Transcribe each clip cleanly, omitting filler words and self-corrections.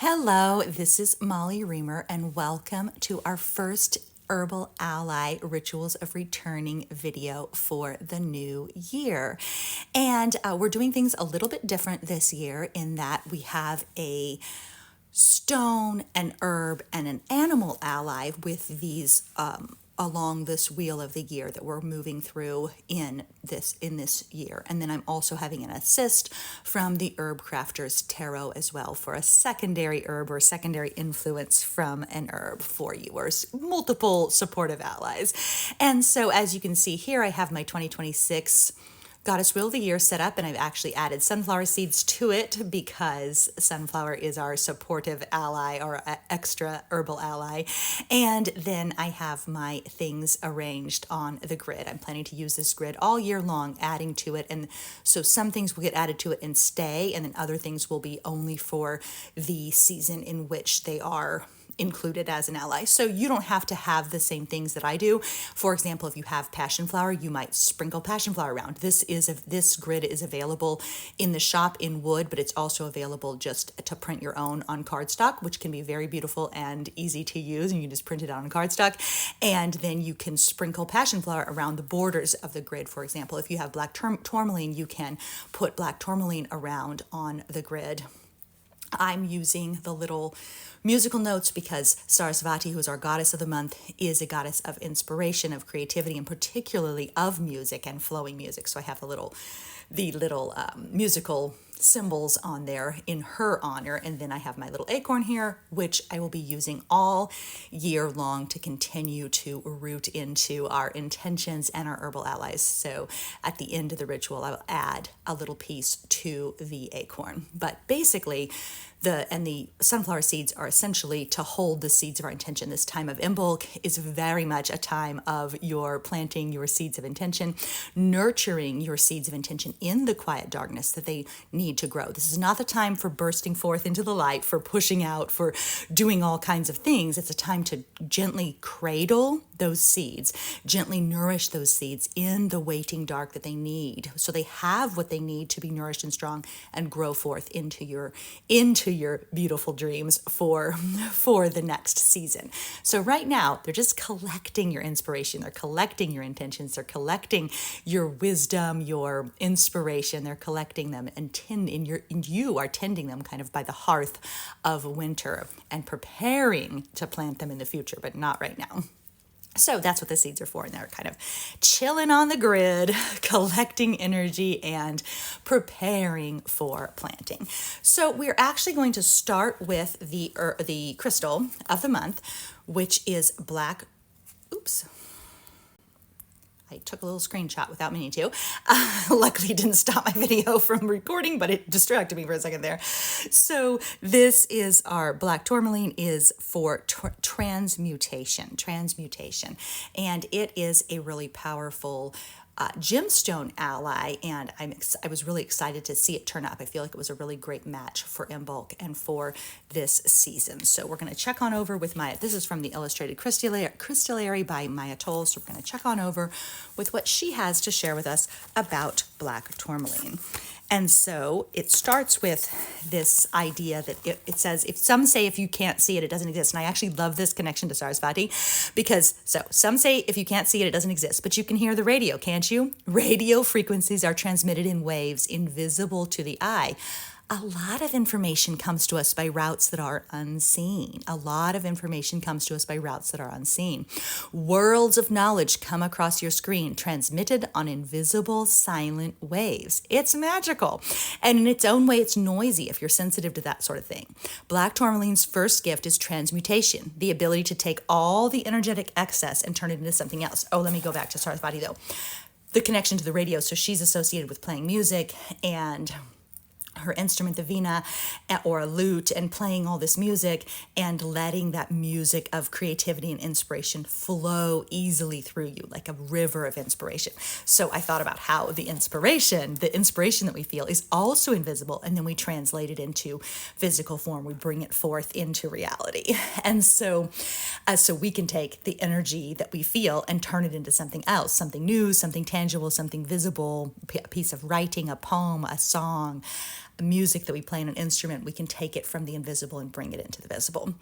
Hello, this is Molly Reamer, and welcome to our first Herbal Ally Rituals of Returning video for the new year. And we're doing things a little bit different this year in that we have a stone, an herb, and an animal ally with these along this wheel of the year that we're moving through in this year. And then I'm also having an assist from the Herb Crafters Tarot as well for a secondary herb or secondary influence from an herb for you, or multiple supportive allies. And so as you can see here, I have my 2026 Goddess Wheel of the Year set up, and I've actually added sunflower seeds to it because sunflower is our supportive ally or extra herbal ally. And then I have my things arranged on the grid. I'm planning to use this grid all year long, adding to it. And so some things will get added to it and stay, and then other things will be only for the season in which they are included as an ally. So you don't have to have the same things that I do. For example, if you have Passionflower, you might sprinkle Passionflower around. This grid is available in the shop in wood, but it's also available just to print your own on cardstock, which can be very beautiful and easy to use. And you can just print it out on cardstock, and then you can sprinkle Passionflower around the borders of the grid. For example, if you have Black Tourmaline, you can put Black Tourmaline around on the grid. I'm using the little musical notes because Sarasvati, who is our goddess of the month, is a goddess of inspiration, of creativity, and particularly of music and flowing music. So I have the little musical symbols on there in her honor. And then I have my little acorn here, which I will be using all year long to continue to root into our intentions and our herbal allies. So at the end of the ritual, I will add a little piece to the acorn. But basically, the sunflower seeds are essentially to hold the seeds of our intention. This time of Imbolc is very much a time of your planting your seeds of intention, nurturing your seeds of intention in the quiet darkness that they need to grow. This is not the time for bursting forth into the light, for pushing out, for doing all kinds of things. It's a time to gently cradle those seeds, gently nourish those seeds in the waiting dark that they need, so they have what they need to be nourished and strong and grow forth into your beautiful dreams for the next season. So right now, they're just collecting your inspiration. They're collecting your intentions. They're collecting your wisdom, your inspiration. They're collecting them and you are tending them kind of by the hearth of winter and preparing to plant them in the future, but not right now. So that's what the seeds are for, and they're kind of chilling on the grid, collecting energy and preparing for planting. So we're actually going to start with the crystal of the month, which is black. Oops. I took a little screenshot without meaning to. Luckily, it didn't stop my video from recording, but it distracted me for a second there. So this is our Black Tourmaline is for transmutation, and it is a really powerful gemstone ally, and I was really excited to see it turn up. I feel like it was a really great match for Imbolc and for this season. So we're going to check on over with this is from the Illustrated Crystallary by Maya Toll. So we're going to check on over with what she has to share with us about Black Tourmaline. And so it starts with this idea that it says, if you can't see it, it doesn't exist. And I actually love this connection to Sarasvati because some say if you can't see it, it doesn't exist, but you can hear the radio, can't you? Radio frequencies are transmitted in waves invisible to the eye. A lot of information comes to us by routes that are unseen. Worlds of knowledge come across your screen, transmitted on invisible, silent waves. It's magical. And in its own way, it's noisy if you're sensitive to that sort of thing. Black Tourmaline's first gift is transmutation, the ability to take all the energetic excess and turn it into something else. Oh, let me go back to Sarasvati, though. The connection to the radio. So she's associated with playing music and her instrument, the vina or a lute, and playing all this music and letting that music of creativity and inspiration flow easily through you like a river of inspiration. So I thought about how the inspiration that we feel is also invisible, and then we translate it into physical form. We bring it forth into reality. And so we can take the energy that we feel and turn it into something else, something new, something tangible, something visible, a piece of writing, a poem, a song, music that we play on an instrument, we can take it from the invisible and bring it into the visible.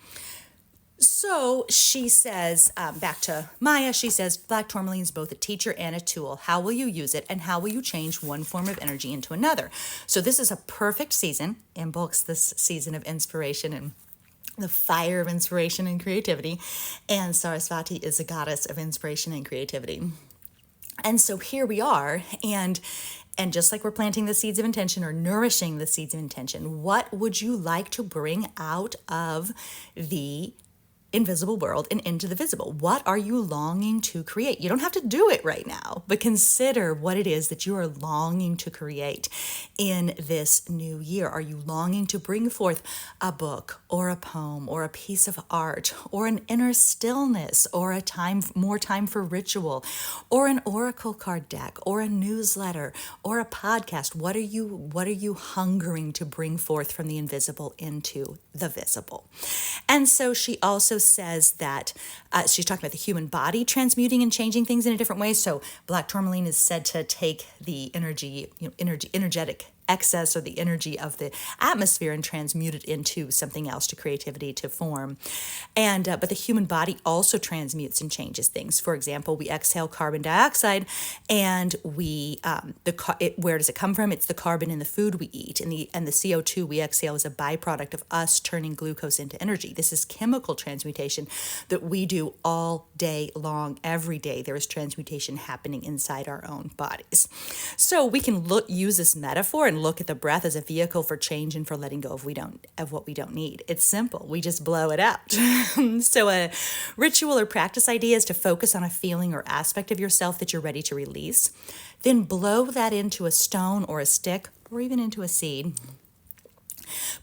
So she says, back to Maya, she says, Black Tourmaline is both a teacher and a tool. How will you use it, and how will you change one form of energy into another? So this is a perfect season. Imbolc's this season of inspiration and the fire of inspiration and creativity. And Sarasvati is a goddess of inspiration and creativity. And so here we are, and just like we're planting the seeds of intention or nourishing the seeds of intention, what would you like to bring out of the invisible world and into the visible? What are you longing to create? You don't have to do it right now, but consider what it is that you are longing to create in this new year. Are you longing to bring forth a book or a poem or a piece of art or an inner stillness or more time for ritual or an oracle card deck or a newsletter or a podcast? What are you hungering to bring forth from the invisible into the visible? And so she also says that she's talking about the human body transmuting and changing things in a different way. So Black Tourmaline is said to take the energetic excess or the energy of the atmosphere and transmute it into something else, to creativity, to form. And but the human body also transmutes and changes things. For example, we exhale carbon dioxide, and where does it come from? It's the carbon in the food we eat, and the CO2 we exhale is a byproduct of us turning glucose into energy. This is chemical transmutation that we do all day long. Every day there is transmutation happening inside our own bodies. So we can use this metaphor and look at the breath as a vehicle for change and for letting go of what we don't need. It's simple. We just blow it out. So a ritual or practice idea is to focus on a feeling or aspect of yourself that you're ready to release. Then blow that into a stone or a stick or even into a seed.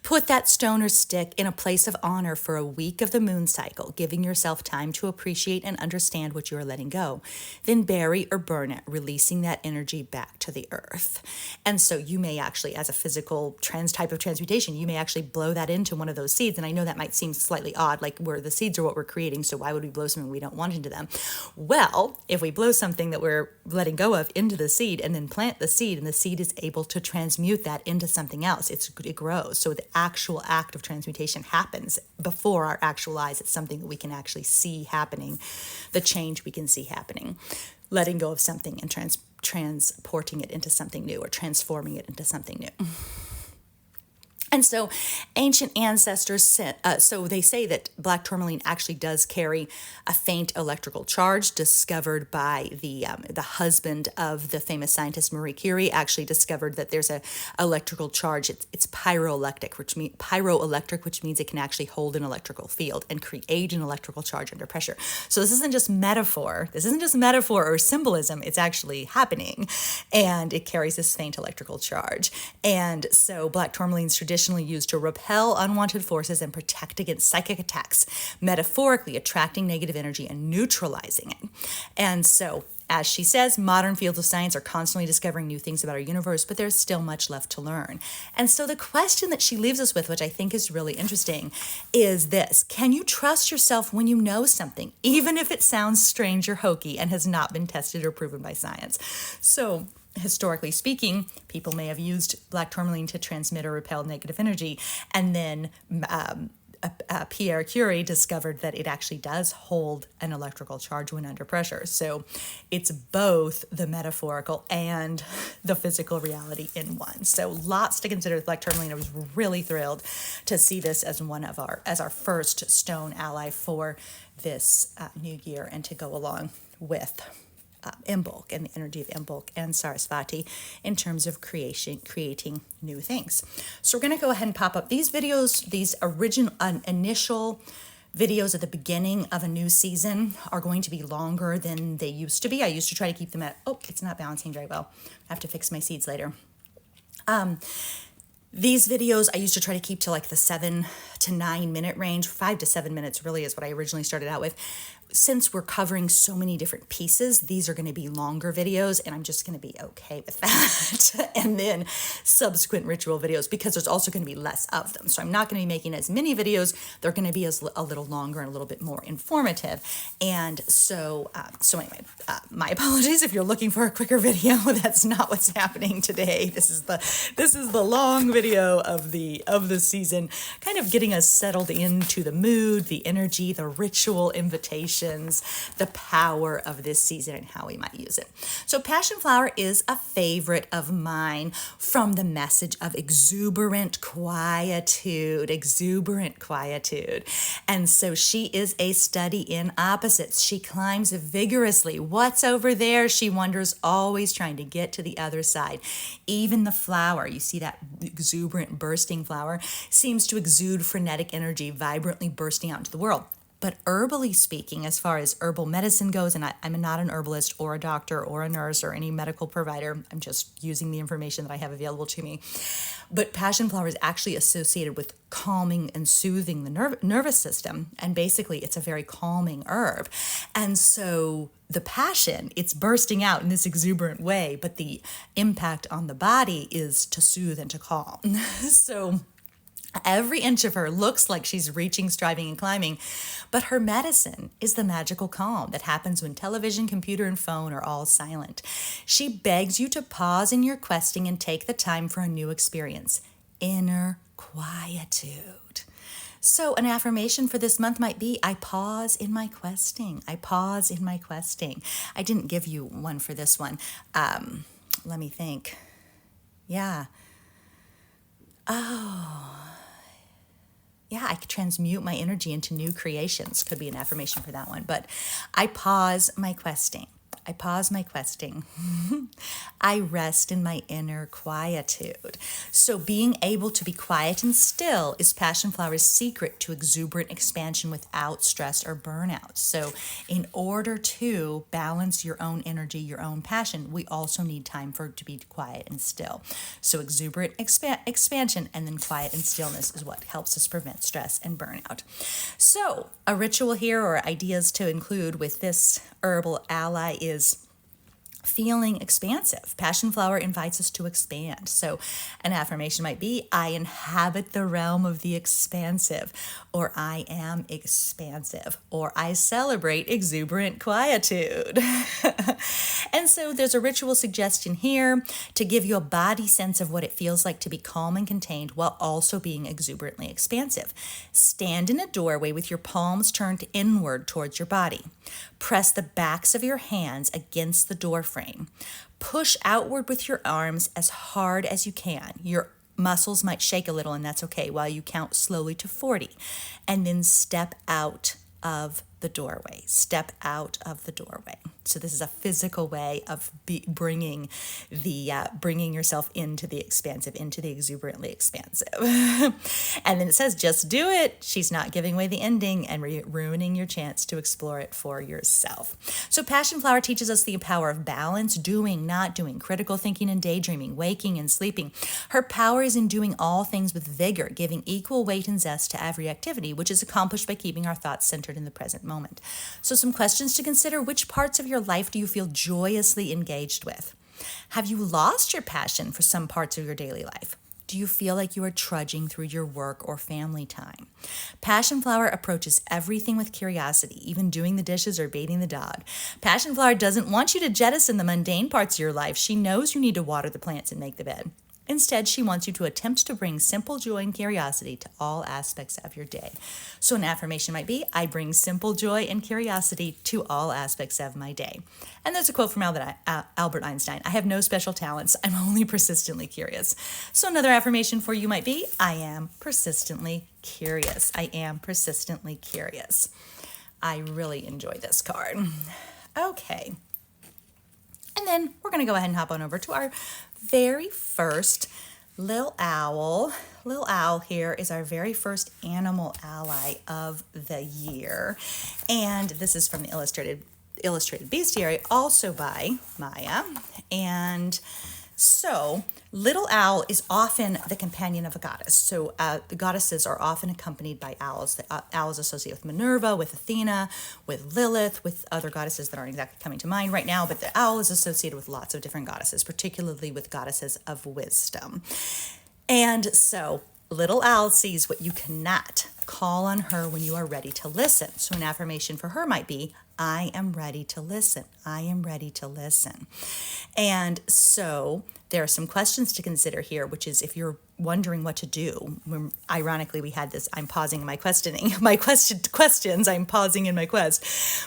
Put that stone or stick in a place of honor for a week of the moon cycle, giving yourself time to appreciate and understand what you are letting go. Then bury or burn it, releasing that energy back to the earth. And so you may actually, as a physical type of transmutation, you may actually blow that into one of those seeds. And I know that might seem slightly odd, like where the seeds are what we're creating, so why would we blow something we don't want into them? Well, if we blow something that we're letting go of into the seed and then plant the seed, and the seed is able to transmute that into something else, it grows. So the actual act of transmutation happens before our actual eyes. It's something that we can actually see happening, the change we can see happening, letting go of something and transporting it into something new, or transforming it into something new. And so ancient ancestors so they say that Black Tourmaline actually does carry a faint electrical charge, discovered by the husband of the famous scientist Marie Curie. Actually discovered that there's a electrical charge. It's pyroelectric, which means it can actually hold an electrical field and create an electrical charge under pressure. So this isn't just metaphor. This isn't just metaphor or symbolism. It's actually happening, and it carries this faint electrical charge. And so Black Tourmaline's traditionally used to repel unwanted forces and protect against psychic attacks, metaphorically attracting negative energy and neutralizing it. And so, as she says, modern fields of science are constantly discovering new things about our universe, but there's still much left to learn. And so the question that she leaves us with, which I think is really interesting, is this: can you trust yourself when you know something, even if it sounds strange or hokey and has not been tested or proven by science? So, historically speaking, people may have used Black Tourmaline to transmit or repel negative energy, and then Pierre Curie discovered that it actually does hold an electrical charge when under pressure. So it's both the metaphorical and the physical reality in one. So lots to consider with Black Tourmaline. I was really thrilled to see this as our first stone ally for this new year, and to go along with Imbolc and the energy of Imbolc and Sarasvati in terms of creating new things. So we're going to go ahead and pop up these videos. These initial videos at the beginning of a new season are going to be longer than they used to be. I used to try to keep them at, it's not balancing very well. I have to fix my seeds later. These videos I used to try to keep to like the 7 to 9 minute range. 5 to 7 minutes really is what I originally started out with. since we're covering so many different pieces, these are going to be longer videos, and I'm just going to be okay with that. And then subsequent ritual videos, because there's also going to be less of them. So I'm not going to be making as many videos. They're going to be a little longer and a little bit more informative. And so anyway, my apologies if you're looking for a quicker video. That's not what's happening today. This is the long video of the season, kind of getting us settled into the mood, the energy, the ritual invitation, the power of this season and how we might use it. So Passionflower is a favorite of mine from the message of exuberant quietude. And so she is a study in opposites. She climbs vigorously. What's over there? She wonders, always trying to get to the other side. Even the flower, you see that exuberant bursting flower, seems to exude frenetic energy, vibrantly bursting out into the world. But herbally speaking, as far as herbal medicine goes, and I'm not an herbalist or a doctor or a nurse or any medical provider, I'm just using the information that I have available to me. But passionflower is actually associated with calming and soothing the nervous system. And basically, it's a very calming herb. And so the passion, it's bursting out in this exuberant way, but the impact on the body is to soothe and to calm. So every inch of her looks like she's reaching, striving, and climbing, but her medicine is the magical calm that happens when television, computer, and phone are all silent. She begs you to pause in your questing and take the time for a new experience, inner quietude. So an affirmation for this month might be, I pause in my questing. I pause in my questing. I didn't give you one for this one. Let me think. Yeah, I could transmute my energy into new creations. Could be an affirmation for that one. But I pause my questing. I pause my questing. I rest in my inner quietude. So being able to be quiet and still is Passionflower's secret to exuberant expansion without stress or burnout. So in order to balance your own energy, your own passion, we also need time for it to be quiet and still. So exuberant expansion and then quiet and stillness is what helps us prevent stress and burnout. So a ritual here or ideas to include with this herbal ally is feeling expansive. Passionflower invites us to expand. So an affirmation might be, I inhabit the realm of the expansive, or I am expansive, or I celebrate exuberant quietude. And so there's a ritual suggestion here to give you a body sense of what it feels like to be calm and contained while also being exuberantly expansive. Stand in a doorway with your palms turned inward towards your body. Press the backs of your hands against the door frame. Push outward with your arms as hard as you can. Your muscles might shake a little, and that's okay, while you count slowly to 40. And then step out of the doorway. Step out of the doorway. So this is a physical way of bringing yourself into the expansive, into the exuberantly expansive. And then it says, just do it. She's not giving away the ending and ruining your chance to explore it for yourself. So Passionflower teaches us the power of balance, doing, not doing, critical thinking and daydreaming, waking and sleeping. Her power is in doing all things with vigor, giving equal weight and zest to every activity, which is accomplished by keeping our thoughts centered in the present moment. So some questions to consider. Which parts of your life do you feel joyously engaged with? Have you lost your passion for some parts of your daily life? Do you feel like you are trudging through your work or family time? Passionflower approaches everything with curiosity, even doing the dishes or bathing the dog. Passionflower doesn't want you to jettison the mundane parts of your life. She knows you need to water the plants and make the bed. Instead, she wants you to attempt to bring simple joy and curiosity to all aspects of your day. So an affirmation might be, I bring simple joy and curiosity to all aspects of my day. And there's a quote from Albert Einstein, I have no special talents, I'm only persistently curious. So another affirmation for you might be, I am persistently curious. I am persistently curious. I really enjoy this card. Okay. And then we're going to go ahead and hop on over to our very first little owl. Little owl here is our very first animal ally of the year. And this is from the Illustrated Bestiary, also by Maya. And So, little owl is often the companion of a goddess. So, the goddesses are often accompanied by owls. The owls associate with Minerva, with Athena, with Lilith, with other goddesses that aren't exactly coming to mind right now. But the owl is associated with lots of different goddesses, particularly with goddesses of wisdom. And so, little owl sees what you cannot. Call on her when you are ready to listen. So, an affirmation for her might be, I am ready to listen. I am ready to listen. And so there are some questions to consider here, which is if you're wondering what to do, ironically, we had this, I'm pausing in my questioning, questions, I'm pausing in my quest.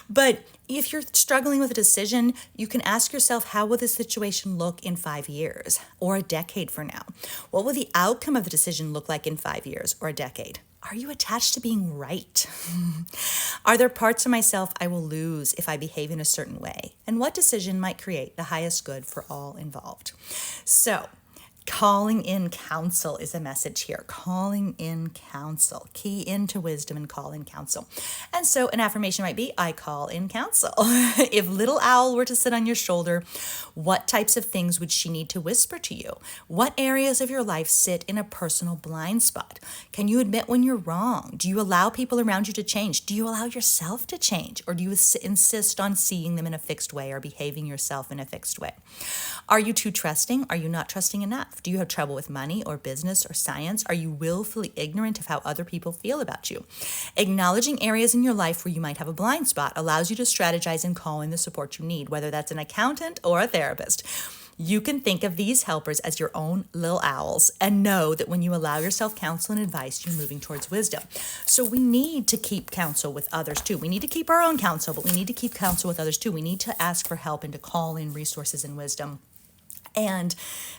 But if you're struggling with a decision, you can ask yourself, how will this situation look in 5 years or a decade from now? What will the outcome of the decision look like in 5 years or a decade? Are you attached to being right? Are there parts of myself I will lose if I behave in a certain way? And what decision might create the highest good for all involved? So, calling in counsel is a message here. Calling in counsel. Key into wisdom and call in counsel. And so an affirmation might be, I call in counsel. If little owl were to sit on your shoulder, what types of things would she need to whisper to you? What areas of your life sit in a personal blind spot? Can you admit when you're wrong? Do you allow people around you to change? Do you allow yourself to change? Or do you insist on seeing them in a fixed way or behaving yourself in a fixed way? Are you too trusting? Are you not trusting enough? Do you have trouble with money or business or science? Are you willfully ignorant of how other people feel about you? Acknowledging areas in your life where you might have a blind spot allows you to strategize and call in the support you need, whether that's an accountant or a therapist. You can think of these helpers as your own little owls and know that when you allow yourself counsel and advice, you're moving towards wisdom. So we need to keep counsel with others too. We need to keep our own counsel, but we need to keep counsel with others too. We need to ask for help and to call in resources and wisdom. And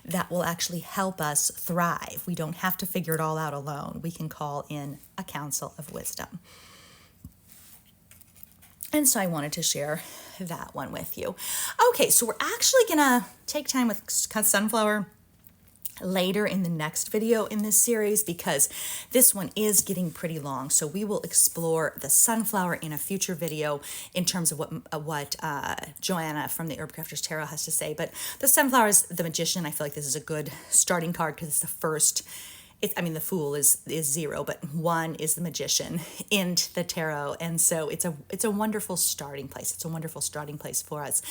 that will actually help us thrive. We don't have to figure it all out alone. We can call in a counsel of wisdom. And so I wanted to share that one with you. Okay, so we're actually going to take time with sunflower later in the next video in this series because this one is getting pretty long. So we will explore the sunflower in a future video in terms of what Joanna from the Herb Crafters Tarot has to say. But the sunflower is the magician. I feel like this is a good starting card because it's the first. The Fool is 0, but 1 is the magician in the tarot, and so it's a wonderful starting place. It's a wonderful starting place for us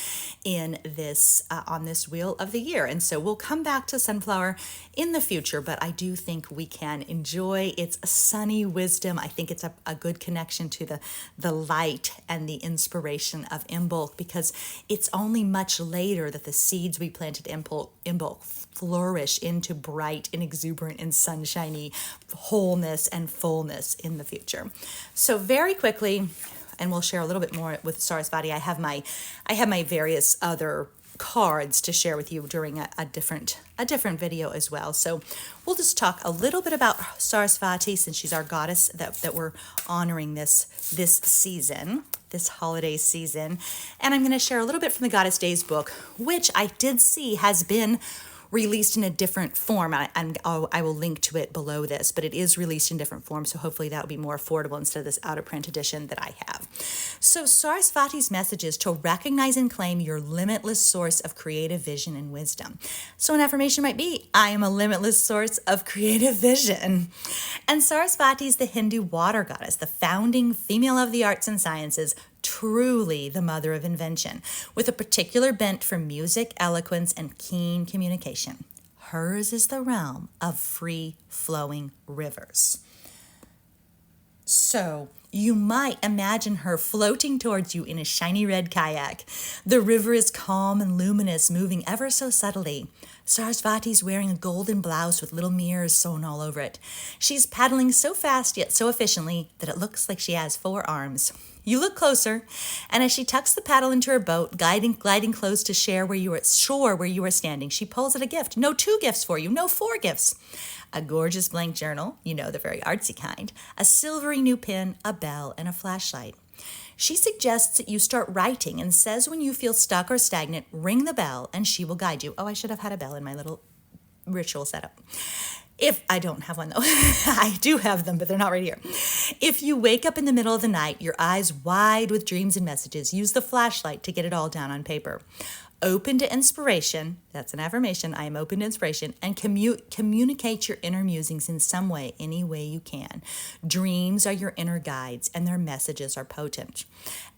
in this on this wheel of the year. And so we'll come back to sunflower in the future, but I do think we can enjoy its sunny wisdom. I think it's a good connection to the light and the inspiration of Imbolc, because it's only much later that the seeds we planted Imbolc flourish into bright and exuberant and sunshiny wholeness and fullness in the future. So very quickly, and we'll share a little bit more with Sarasvati. I have my various other cards to share with you during a different video as well. So we'll just talk a little bit about Sarasvati, since she's our goddess that we're honoring this season, this holiday season. And I'm going to share a little bit from the Goddess Days book, which I did see has been released in a different form, and I will link to it below this, but it is released in different forms, so hopefully that will be more affordable instead of this out-of-print edition that I have. So Sarasvati's message is to recognize and claim your limitless source of creative vision and wisdom. So an affirmation might be, I am a limitless source of creative vision. And Sarasvati is the Hindu water goddess, the founding female of the arts and sciences, truly the mother of invention, with a particular bent for music, eloquence, and keen communication. Hers is the realm of free-flowing rivers. So you might imagine her floating towards you in a shiny red kayak. The river is calm and luminous, moving ever so subtly. Sarasvati's wearing a golden blouse with little mirrors sewn all over it. She's paddling so fast yet so efficiently that it looks like she has 4 arms. You look closer, and as she tucks the paddle into her boat, gliding close to shore where you are standing, she pulls out a gift. No 2 gifts for you, no 4 gifts. A gorgeous blank journal, the very artsy kind, a silvery new pen, a bell, and a flashlight. She suggests that you start writing and says when you feel stuck or stagnant, ring the bell and she will guide you. Oh, I should have had a bell in my little ritual setup. If I don't have one though, I do have them, but they're not right here. If you wake up in the middle of the night, your eyes wide with dreams and messages, use the flashlight to get it all down on paper. open to inspiration. That's an affirmation. I am open to inspiration, and communicate your inner musings in some way, any way you can. Dreams are your inner guides, and their messages are potent.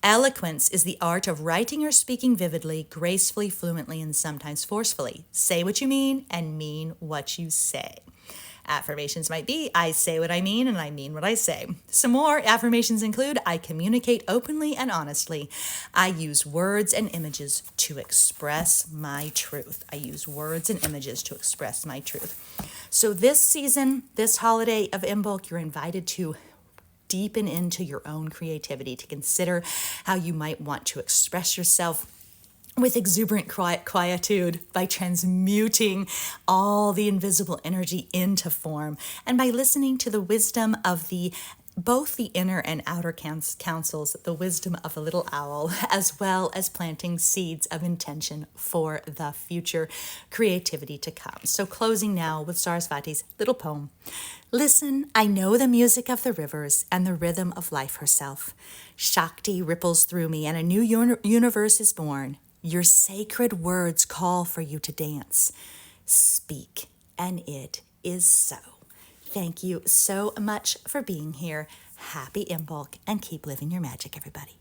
Eloquence is the art of writing or speaking vividly, gracefully, fluently, and sometimes forcefully. Say what you mean and mean what you say. Affirmations might be, I say what I mean and I mean what I say. Some more affirmations include, I communicate openly and honestly. I use words and images to express my truth. I use words and images to express my truth. So this season, this holiday of Imbolc, you're invited to deepen into your own creativity, to consider how you might want to express yourself with exuberant quietude by transmuting all the invisible energy into form, and by listening to the wisdom of both the inner and outer counsels, the wisdom of a little owl, as well as planting seeds of intention for the future creativity to come. So closing now with Sarasvati's little poem. Listen, I know the music of the rivers and the rhythm of life herself. Shakti ripples through me and a new universe is born. Your sacred words call for you to dance. Speak, and it is so. Thank you so much for being here. Happy Imbolc, and keep living your magic, everybody.